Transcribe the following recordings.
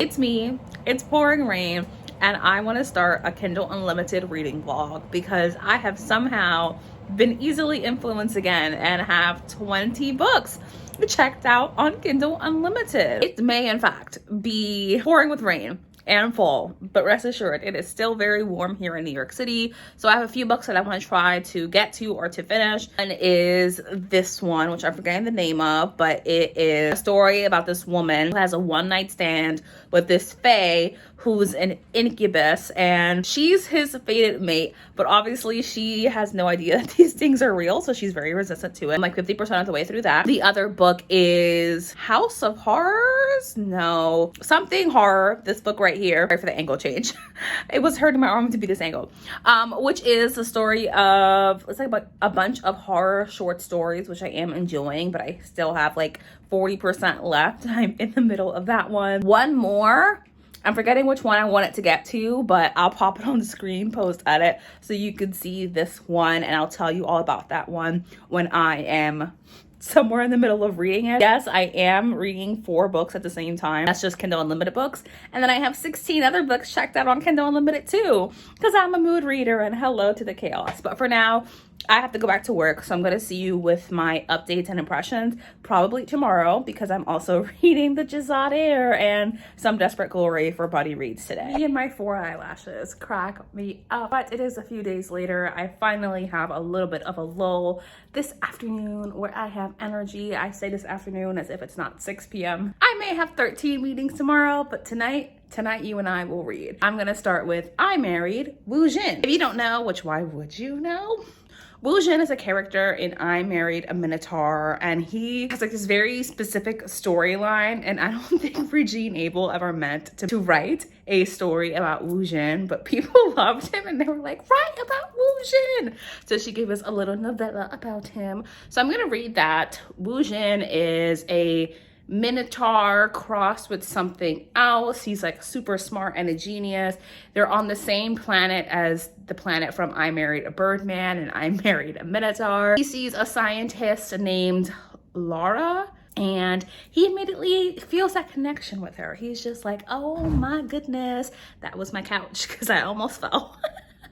It's me, it's pouring rain, and I want to start a Kindle Unlimited reading vlog because I have somehow been easily influenced again and have 20 books checked out on Kindle Unlimited. It may in fact be pouring with rain and fall, but rest assured it is still very warm here in New York City. So I have a few books that I want to try to get to or to finish. One is this one, which I'm forgetting the name of, but it is a story about this woman who has a one-night stand with this fae who's an incubus, and she's his fated mate, but obviously she has no idea that these things are real, so she's very resistant to it. I'm like 50% of the way through that. The other book is House of Horrors? No, something horror. This book right here. Sorry for the angle change. It was hurting my arm to be this angle. Which is the story of, it's like about a bunch of horror short stories, which I am enjoying, but I still have like 40% left. I'm in the middle of that one. One more. I'm forgetting which one I want it to get to, but I'll pop it on the screen, post edit, so you can see this one, and I'll tell you all about that one when I am somewhere in the middle of reading it. Yes, I am reading 4 books at the same time. That's just Kindle Unlimited books. And then I have 16 other books checked out on Kindle Unlimited too, because I'm a mood reader, and hello to the chaos. But for now, I have to go back to work, so I'm going to see you with my updates and impressions probably tomorrow, because I'm also reading The Jazadair and Some Desperate Glory for Buddy Reads today. Me and my 4 eyelashes crack me up. But it is a few days later. I finally have a little bit of a lull this afternoon where I have energy. I say this afternoon as if it's not 6 p.m. I may have 13 meetings tomorrow, but tonight you and I will read. I'm going to start with I Married Wu Jin. If you don't know, which why would you know? Wu Jin is a character in I Married a Minotaur, and he has like this very specific storyline, and I don't think Regine Abel ever meant to write a story about Wu Jin, but people loved him and they were like, write about Wu Jin. So she gave us a little novella about him. So I'm gonna read that. Wu Jin is a Minotaur crossed with something else. He's like super smart and a genius. They're on the same planet as the planet from I Married a Birdman and I Married a Minotaur. He sees a scientist named Laura, and he immediately feels that connection with her. He's just like, oh my goodness, that was my couch because I almost fell.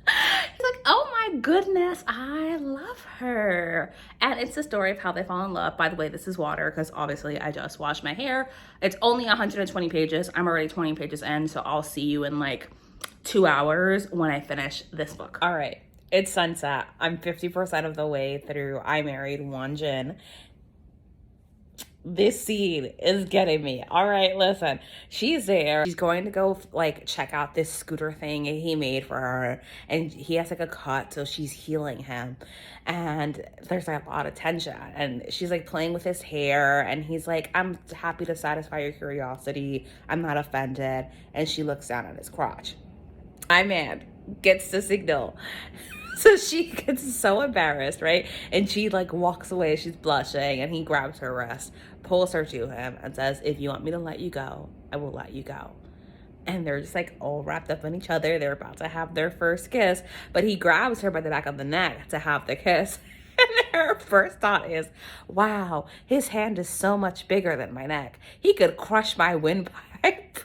He's like, oh my goodness, I love her. And it's the story of how they fall in love. By the way, this is water because obviously I just washed my hair. It's only 120 pages. I'm already 20 pages in, so I'll see you in like 2 hours when I finish this book. All right, it's sunset. I'm 50% of the way through I Married Wu Jin. This scene is getting me. All right, listen. She's there. She's going to go like check out this scooter thing he made for her, and he has like a cut, so she's healing him. And there's like a lot of tension, and she's like playing with his hair, and he's like, I'm happy to satisfy your curiosity. I'm not offended. And she looks down at his crotch. My man gets the signal. So she gets so embarrassed, right? And she like walks away, she's blushing, and he grabs her wrist, pulls her to him, and says, if you want me to let you go, I will let you go. And they're just like all wrapped up in each other. They're about to have their first kiss, but he grabs her by the back of the neck to have the kiss. And her first thought is, wow, his hand is so much bigger than my neck. He could crush my windpipe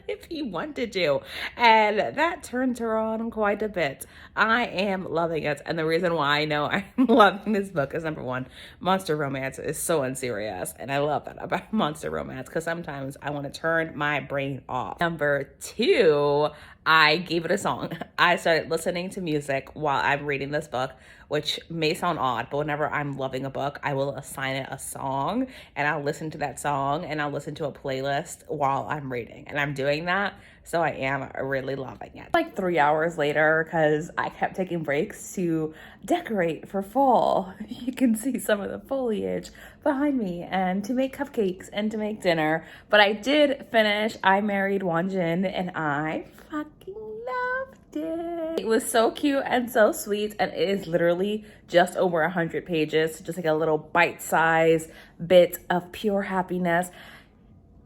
if he wanted to. And that turns her on quite a bit. I am loving it. And the reason why I know I'm loving this book is, number one, monster romance is so unserious. And I love that about monster romance, because sometimes I want to turn my brain off. Number 2, I gave it a song. I started listening to music while I'm reading this book, which may sound odd, but whenever I'm loving a book, I will assign it a song, and I'll listen to that song, and I'll listen to a playlist while I'm reading. And I'm doing that, so I am really loving it. Like 3 hours later, because I kept taking breaks to decorate for fall. You can see some of the foliage behind me, and to make cupcakes and to make dinner. But I did finish I Married Wu Jin, and I fucking loved it. It was so cute and so sweet, and it is literally just over 100 pages, just like a little bite-sized bit of pure happiness.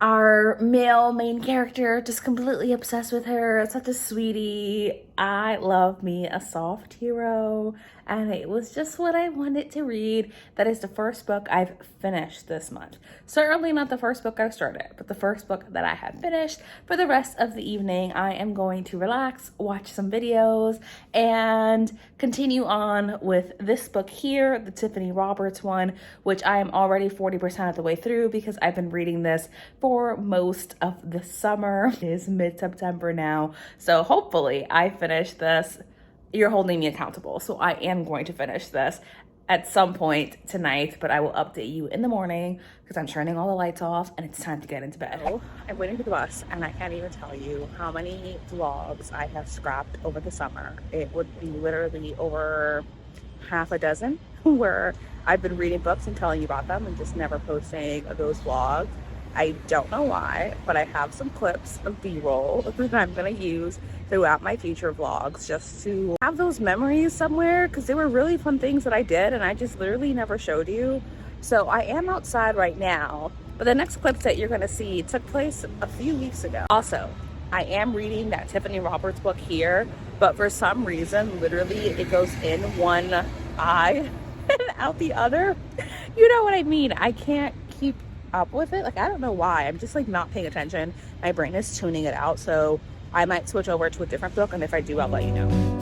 Our male main character just completely obsessed with her, such a sweetie. I love me a soft hero, and it was just what I wanted to read. That is the first book I've finished this month. Certainly not the first book I've started, but the first book that I have finished. For the rest of the evening, I am going to relax, watch some videos, and continue on with this book here, the Tiffany Roberts one, which I am already 40% of the way through because I've been reading this for most of the summer. It is mid-September now, so hopefully I finish this. You're holding me accountable, so I am going to finish this at some point tonight, but I will update you in the morning because I'm turning all the lights off and it's time to get into bed. I'm waiting for the bus and I can't even tell you how many vlogs I have scrapped over the summer. It would be literally over half a dozen where I've been reading books and telling you about them and just never posting those vlogs. I don't know why, but I have some clips of B-roll that I'm gonna use throughout my future vlogs just to have those memories somewhere, because they were really fun things that I did and I just literally never showed you. So I am outside right now, but the next clips that you're gonna see took place a few weeks ago. Also, I am reading that Tiffany Roberts book here, but for some reason, literally it goes in one eye and out the other. You know what I mean? I can't keep up with it. Like, I don't know why. I'm just like not paying attention. My brain is tuning it out. So I might switch over to a different book, and if I do, I'll let you know.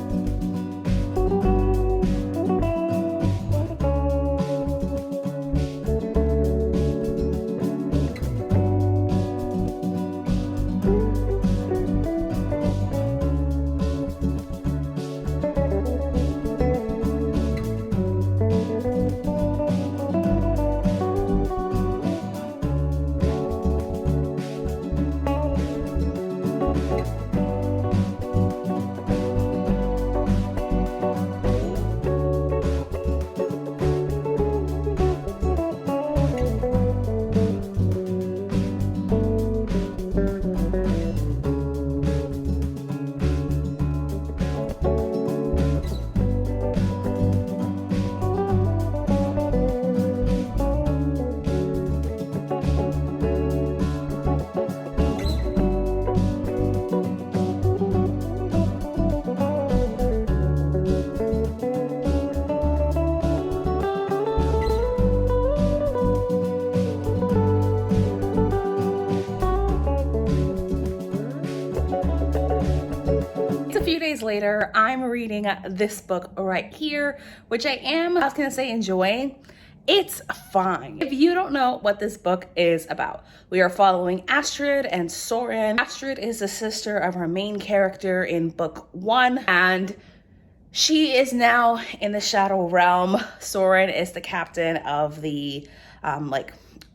Later, I'm reading this book right here, which I was gonna say enjoying. It's fine. If you don't know what this book is about, we are following Astrid and Soren. Astrid is the sister of our main character in book 1, and she is now in the Shadow Realm. Soren is the captain of the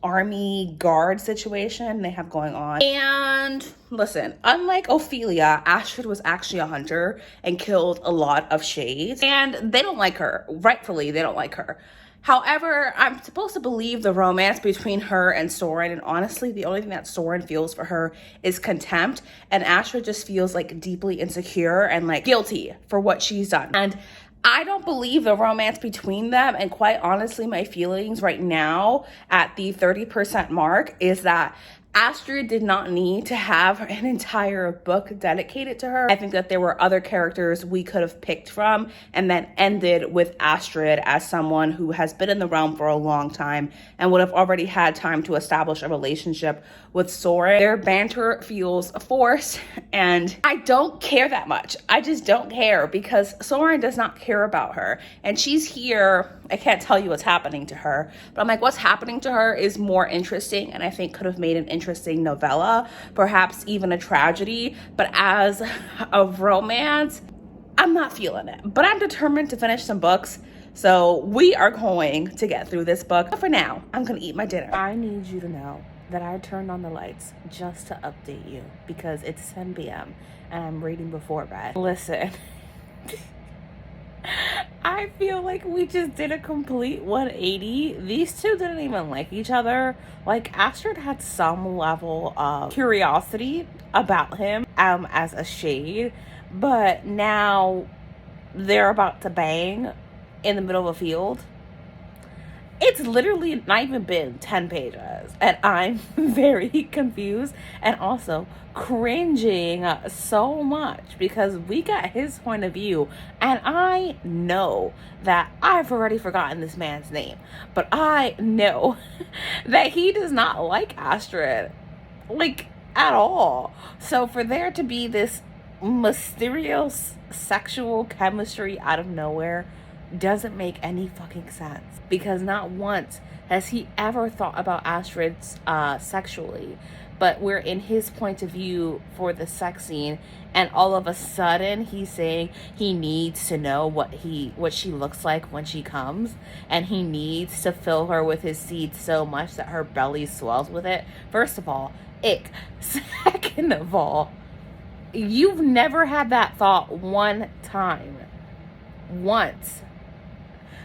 army guard situation they have going on. And listen, unlike Ophelia, Astrid was actually a hunter and killed a lot of shades, and they don't like her. Rightfully, they don't like her. However, I'm supposed to believe the romance between her and Soren, and honestly, the only thing that Soren feels for her is contempt, and Astrid just feels like deeply insecure and like guilty for what she's done. And I don't believe the romance between them, and quite honestly, my feelings right now at the 30% mark is that Astrid did not need to have an entire book dedicated to her. I think that there were other characters we could have picked from and then ended with Astrid as someone who has been in the realm for a long time and would have already had time to establish a relationship with Soren. Their banter feels forced, and I don't care that much. I just don't care because Soren does not care about her, and she's here. I can't tell you what's happening to her, but I'm like, what's happening to her is more interesting, and I think could have made an interesting novella, perhaps even a tragedy. But as a romance, I'm not feeling it. But I'm determined to finish some books, so we are going to get through this book. But for now, I'm gonna eat my dinner. I need you to know that I turned on the lights just to update you because it's 10 p.m. and I'm reading before bed. Listen. I feel like we just did a complete 180. These two didn't even like each other. Like, Astrid had some level of curiosity about him as a shade, but now they're about to bang in the middle of a field. It's literally not even been 10 pages, and I'm very confused and also cringing so much because we got his point of view, and I know that I've already forgotten this man's name, but I know that he does not like Astrid, like, at all. So for there to be this mysterious sexual chemistry out of nowhere doesn't make any fucking sense, because not once has he ever thought about Astrid sexually, but we're in his point of view for the sex scene, and all of a sudden he's saying he needs to know what she looks like when she comes, and he needs to fill her with his seed so much that her belly swells with it. First of all, ick. Second of all, you've never had that thought one time. Once.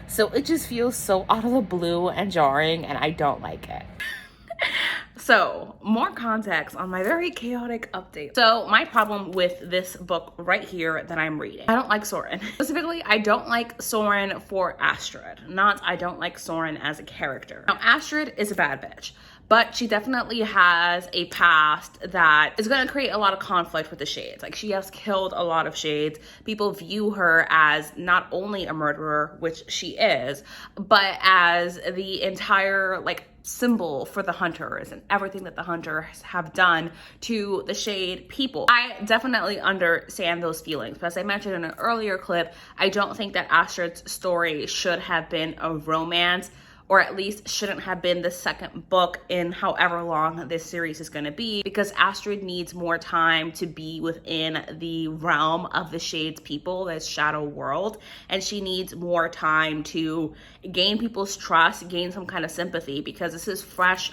So it just feels so out of the blue and jarring, and I don't like it. So, more context on my very chaotic update. So, my problem with this book right here that I'm reading, I don't like Soren. Specifically, I don't like Soren for Astrid, not I don't like Soren as a character. Now, Astrid is a bad bitch, but she definitely has a past that is going to create a lot of conflict with the Shades. Like, she has killed a lot of Shades. People view her as not only a murderer, which she is, but as the entire, like, symbol for the Hunters and everything that the Hunters have done to the Shade people. I definitely understand those feelings, but as I mentioned in an earlier clip, I don't think that Astrid's story should have been a romance, or at least shouldn't have been the second book in however long this series is going to be, because Astrid needs more time to be within the realm of the Shades people, this shadow world, and she needs more time to gain people's trust, gain some kind of sympathy, because this is fresh,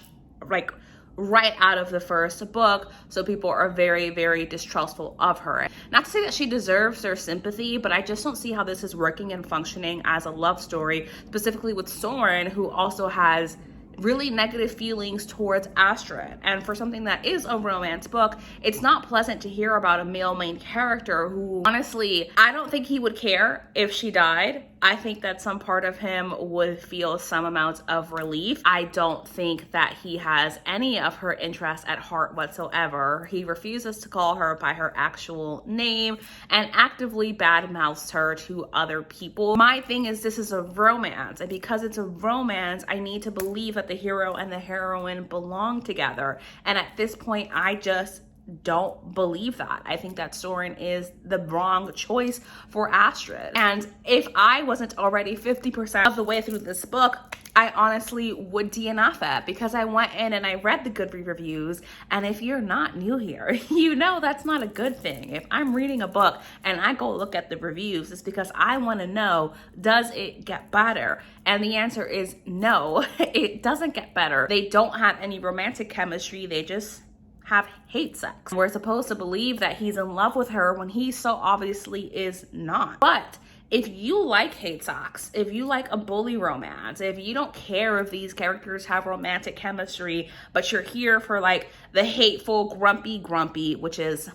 like, right out of the first book, so people are very, very distrustful of her. Not to say that she deserves their sympathy, but I just don't see how this is working and functioning as a love story, specifically with Soren, who also has really negative feelings towards Astrid. And for something that is a romance book, it's not pleasant to hear about a male main character who, honestly, I don't think he would care if she died. I think that some part of him would feel some amount of relief. I don't think that he has any of her interests at heart whatsoever. He refuses to call her by her actual name and actively badmouths her to other people. My thing is, this is a romance, and because it's a romance, I need to believe that the hero and the heroine belong together. And at this point, I just don't believe that. I think that Soren is the wrong choice for Astrid. And if I wasn't already 50% of the way through this book, I honestly would DNF it, because I went in and I read the Goodreads reviews, and if you're not new here, you know that's not a good thing. If I'm reading a book and I go look at the reviews, it's because I want to know, does it get better? And the answer is no, it doesn't get better. They don't have any romantic chemistry, they just have hate sex. We're supposed to believe that he's in love with her when he so obviously is not. But if you like hate sex, if you like a bully romance, if you don't care if these characters have romantic chemistry, but you're here for like the hateful, grumpy, which is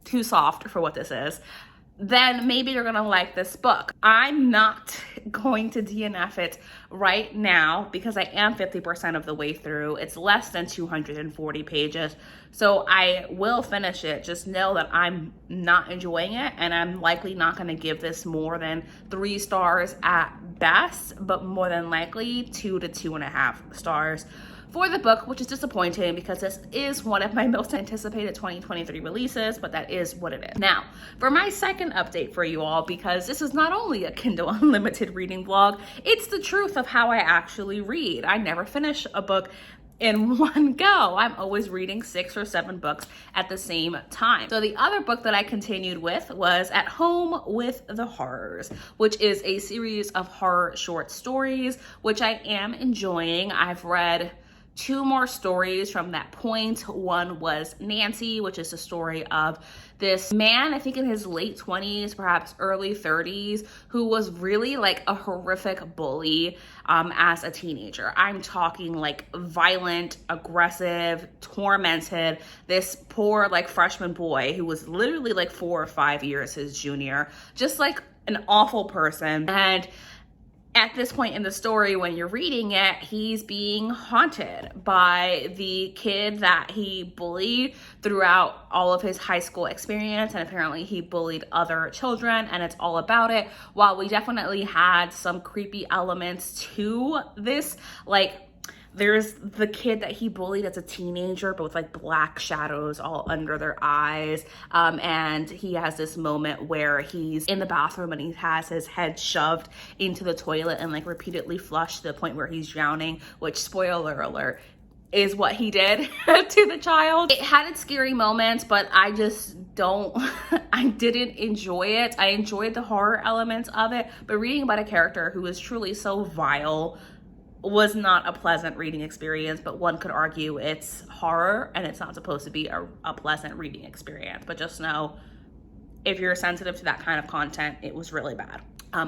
too soft for what this is, then maybe you're gonna like this book. I'm not going to DNF it right now because I am 50% of the way through. It's less than 240 pages, so I will finish it. Just know that I'm not enjoying it, and I'm likely not gonna give this more than 3 stars at best, but more than likely 2 to 2.5 stars for the book, which is disappointing because this is one of my most anticipated 2023 releases, but that is what it is. Now, for my second update for you all, because this is not only a Kindle Unlimited reading vlog, it's the truth of how I actually read. I never finish a book in one go. I'm always reading 6 or 7 books at the same time. So the other book that I continued with was At Home with the Horrors, which is a series of horror short stories, which I am enjoying. I've read 2 more stories from that point. One was Nancy, which is the story of this man, I think in his late 20s, perhaps early 30s, who was really like a horrific bully as a teenager. I'm talking like violent, aggressive, tormented this poor like freshman boy who was literally like 4 or 5 years his junior, just like an awful person. And at this point in the story, when you're reading it, he's being haunted by the kid that he bullied throughout all of his high school experience. And apparently he bullied other children, and it's all about it. While we definitely had some creepy elements to this, like, there's the kid that he bullied as a teenager, but with like black shadows all under their eyes. And he has this moment where he's in the bathroom and he has his head shoved into the toilet and like repeatedly flushed to the point where he's drowning, which, spoiler alert, is what he did to the child. It had its scary moments, but I just don't, I didn't enjoy it. I enjoyed the horror elements of it, but reading about a character who is truly so vile was not a pleasant reading experience. But one could argue it's horror and it's not supposed to be a pleasant reading experience. But just know, if you're sensitive to that kind of content, it was really bad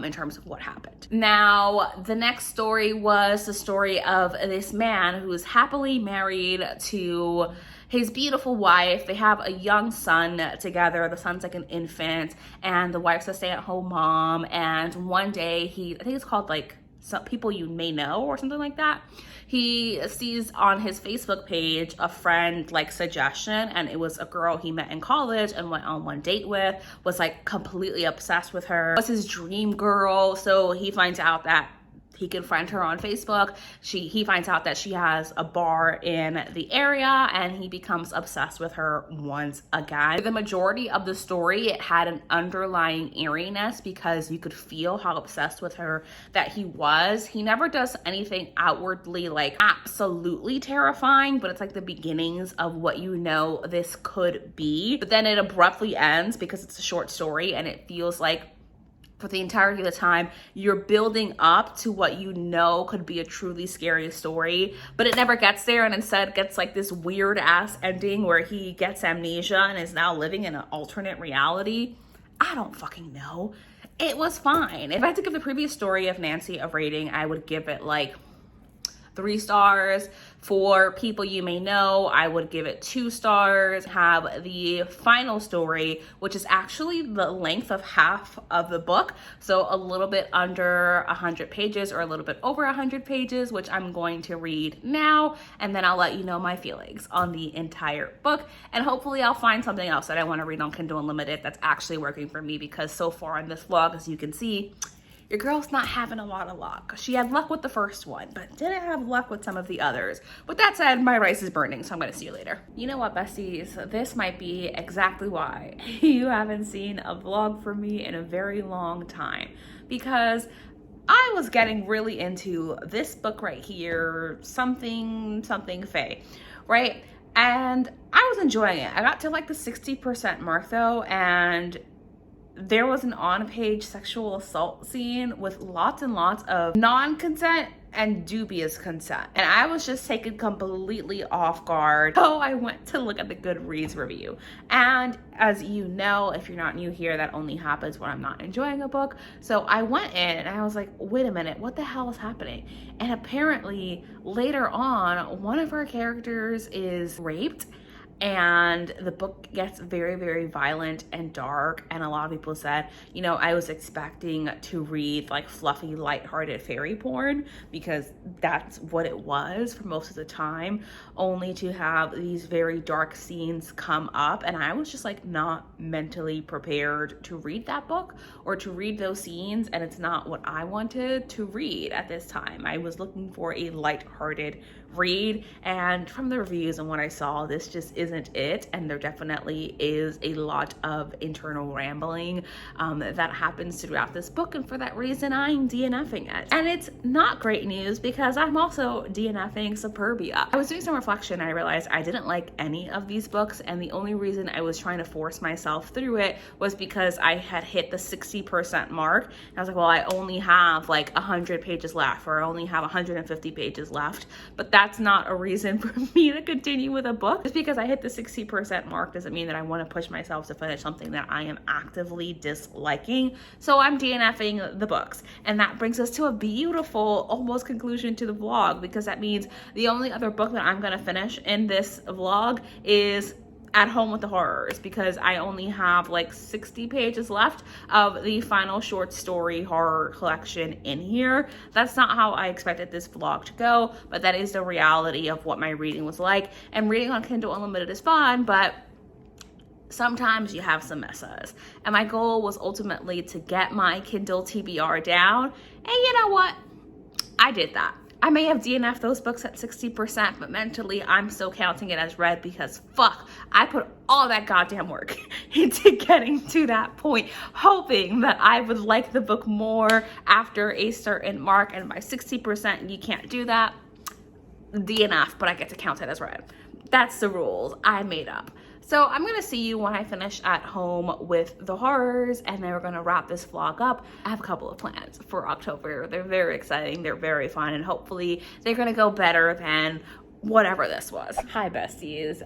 in terms of what happened. Now, the next story was the story of this man who is happily married to his beautiful wife. They have a young son together. The son's like an infant, and the wife's a stay-at-home mom. And one day I think it's called like Some People You May Know or something like that. He sees on his Facebook page a friend like suggestion, and it was a girl he met in college and went on one date with, was like completely obsessed with her, was his dream girl. So he finds out that he can friend her on Facebook. He finds out that she has a bar in the area, and he becomes obsessed with her once again. The majority of the story, it had an underlying eeriness because you could feel how obsessed with her that he was. He never does anything outwardly like absolutely terrifying, but it's like the beginnings of what you know this could be. But then it abruptly ends because it's a short story, and it feels like for the entirety of the time, you're building up to what you know could be a truly scary story, but it never gets there, and instead gets like this weird ass ending where he gets amnesia and is now living in an alternate reality. I don't fucking know. It was fine. If I had to give the previous story of Nancy a rating, I would give it like 3 stars. For People You May Know, I would give it 2 stars. Have the final story, which is actually the length of half of the book, so a little bit under 100 pages or a little bit over 100 pages, which I'm going to read now, and then I'll let you know my feelings on the entire book. And hopefully I'll find something else that I want to read on Kindle Unlimited that's actually working for me, because so far in this vlog, as you can see, your girl's not having a lot of luck. She had luck with the first one, but didn't have luck with some of the others. With that said, my rice is burning, so I'm gonna see you later. You know what, besties? This might be exactly why you haven't seen a vlog from me in a very long time, because I was getting really into this book right here, something Fae, right? And I was enjoying it. I got to like the 60% mark though, and there was an on-page sexual assault scene with lots and lots of non-consent and dubious consent. And I was just taken completely off guard. So I went to look at the Goodreads review. And as you know, if you're not new here, that only happens when I'm not enjoying a book. So I went in and I was like, wait a minute, what the hell is happening? And apparently later on, one of our characters is raped, and the book gets very, very violent and dark. And a lot of people said, you know, I was expecting to read like fluffy, lighthearted fairy porn, because that's what it was for most of the time, only to have these very dark scenes come up. And I was just like not mentally prepared to read that book or to read those scenes. And it's not what I wanted to read at this time. I was looking for a lighthearted read, and from the reviews and what I saw, this just isn't it. And there definitely is a lot of internal rambling that happens throughout this book, and for that reason I'm DNFing it. And it's not great news, because I'm also DNFing Suburbia. I was doing some reflection and I realized I didn't like any of these books, and the only reason I was trying to force myself through it was because I had hit the 60% mark. And I was like, well, I only have like 100 pages left, or I only have 150 pages left, but that's not a reason for me to continue with a book. Just because I hit the 60% mark doesn't mean that I want to push myself to finish something that I am actively disliking. So I'm DNFing the books. And that brings us to a beautiful almost conclusion to the vlog, because that means the only other book that I'm going to finish in this vlog is At Home with the Horrors, because I only have like 60 pages left of the final short story horror collection in here. That's not how I expected this vlog to go, but that is the reality of what my reading was like. And reading on Kindle Unlimited is fun, but sometimes you have some messes. And my goal was ultimately to get my Kindle TBR down. And you know what? I did that. I may have DNF'd those books at 60%, but mentally I'm still counting it as read because fuck, I put all that goddamn work into getting to that point, hoping that I would like the book more after a certain mark, and by 60% you can't do that. DNF, but I get to count it as read. That's the rules I made up. So I'm gonna see you when I finish At Home with the Horrors, and then we're gonna wrap this vlog up. I have a couple of plans for October. They're very exciting, they're very fun, and hopefully they're gonna go better than whatever this was. Hi besties.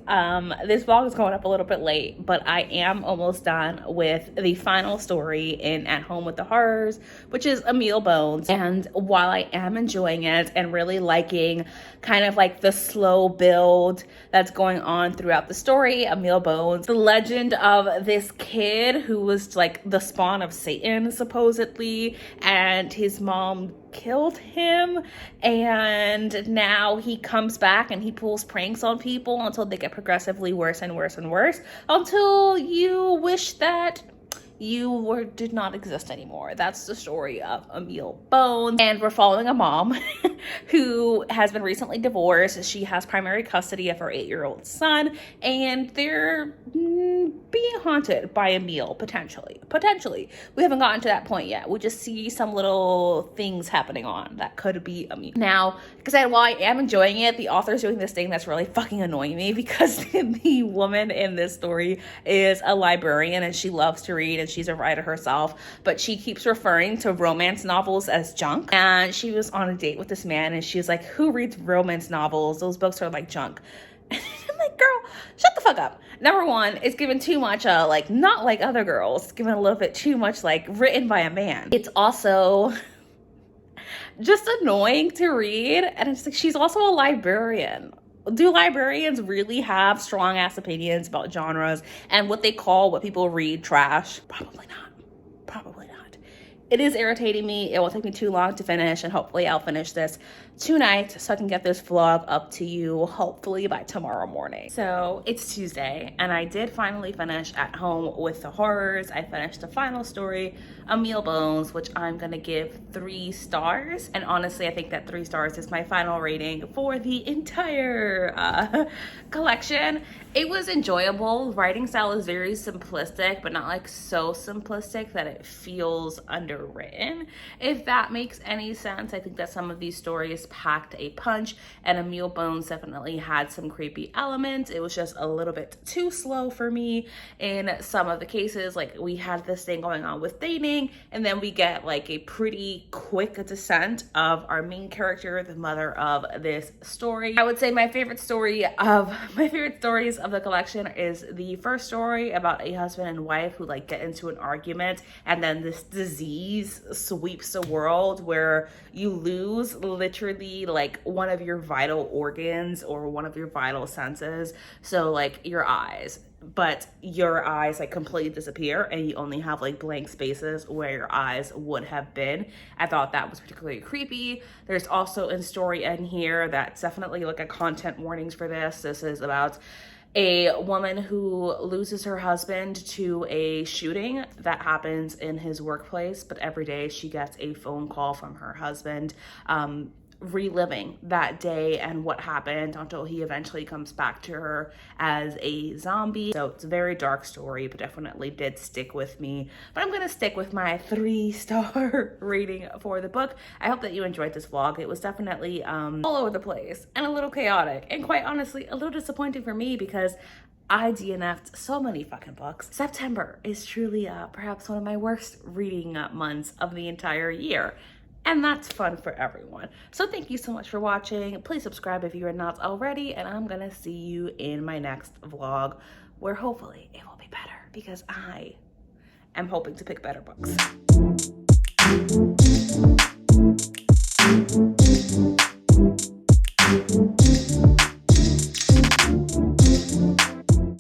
This vlog is going up a little bit late, but I am almost done with the final story in At Home with the Horrors, which is Emil Bones. And while I am enjoying it and really liking kind of like the slow build that's going on throughout the story, Emil Bones, the legend of this kid who was like the spawn of Satan supposedly, and his mom killed him, and now he comes back and he pulls pranks on people until they get progressively worse and worse and worse, until you wish that you did not exist anymore. That's the story of Emil Bones. And we're following a mom who has been recently divorced. She has primary custody of her 8-year-old son, and they're being haunted by Emil, potentially. We haven't gotten to that point yet. We just see some little things happening on that could be Emil. Now, like I said, while I am enjoying it, the author's doing this thing that's really fucking annoying me, because the woman in this story is a librarian and she loves to read, and she's a writer herself, but she keeps referring to romance novels as junk. And she was on a date with this man, and she was like, who reads romance novels? Those books are like junk. And I'm like, girl, shut the fuck up. Number one, it's given too much, like, not like other girls. It's given a little bit too much, like, written by a man. It's also just annoying to read. And it's like, she's also a librarian. Do librarians really have strong ass opinions about genres and what they call what people read trash? Probably not. Probably not. It is irritating me. It won't take me too long to finish, and hopefully I'll finish this tonight so I can get this vlog up to you hopefully by tomorrow morning. So it's Tuesday, and I did finally finish At Home with the Horrors. I finished the final story, Emil Bones, which I'm gonna give 3 stars. And honestly, I think that 3 stars is my final rating for the entire collection. It was enjoyable. Writing style is very simplistic, but not like so simplistic that it feels underwritten, if that makes any sense. I think that some of these stories packed a punch, and Emil Bones definitely had some creepy elements. It was just a little bit too slow for me in some of the cases. Like, we had this thing going on with dating, and then we get like a pretty quick descent of our main character, the mother of this story. I would say my favorite stories of the collection is the first story about a husband and wife who like get into an argument, and then this disease sweeps the world where you lose literally like one of your vital organs or one of your vital senses. So like your eyes, but your eyes like completely disappear, and you only have like blank spaces where your eyes would have been. I thought that was particularly creepy. There's also a story in here that's definitely like a content warnings for this. This is about a woman who loses her husband to a shooting that happens in his workplace, but every day she gets a phone call from her husband reliving that day and what happened until he eventually comes back to her as a zombie. So it's a very dark story, but definitely did stick with me. But I'm gonna stick with my 3-star rating for the book. I hope that you enjoyed this vlog. It was definitely all over the place and a little chaotic, and quite honestly a little disappointing for me because I DNF'd so many fucking books. September is truly perhaps one of my worst reading months of the entire year. And that's fun for everyone. So thank you so much for watching. Please subscribe if you are not already, and I'm gonna see you in my next vlog where hopefully it will be better, because I am hoping to pick better books.